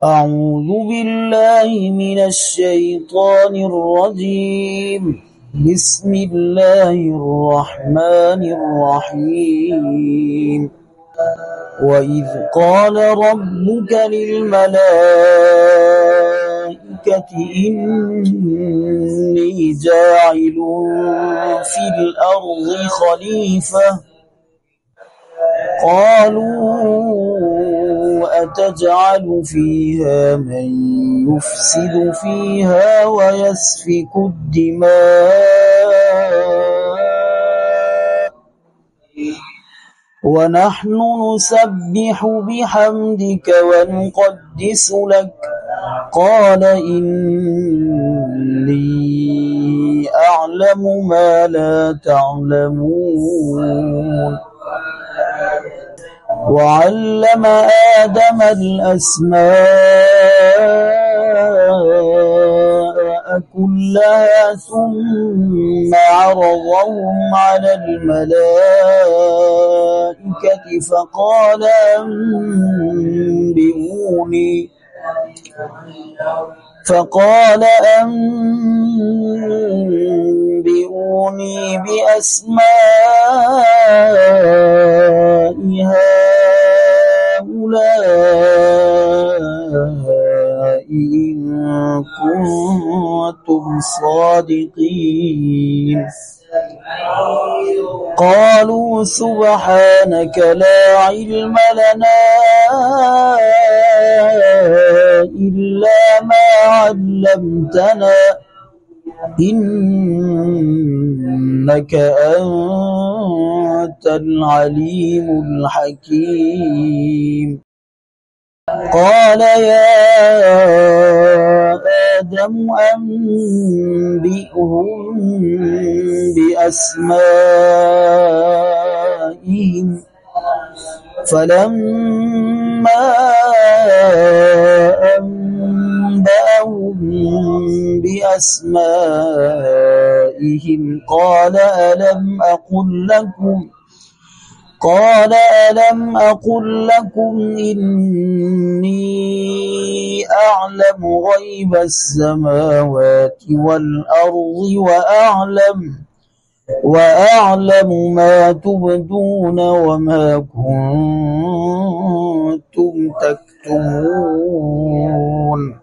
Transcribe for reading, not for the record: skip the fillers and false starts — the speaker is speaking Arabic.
أعوذ بالله من الشيطان الرجيم. بسم الله الرحمن الرحيم. وإذ قال ربك للملائكة إني جاعل في الأرض خليفة قالوا أتجعل فيها من يفسد فيها ويسفك الدماء ونحن نسبح بحمدك ونقدس لك قال إني أعلم ما لا تعلمون. وعلم آدم الأسماء كلها ثم عرضهم على الملائكة فقال أنبئوني بأسماء هؤلاء إن كنتم صادقين. قالوا سبحانك لا علم لنا إلا ما علمتنا إنك أنت العليم الحكيم. قال يا آدم أنبئهم بأسمائهم فلما أنبأهم بأسمائهم قال ألم أقل لكم إني أعلم غيب السماوات والأرض وأعلم ما تبدون وما كنتم تكتمون.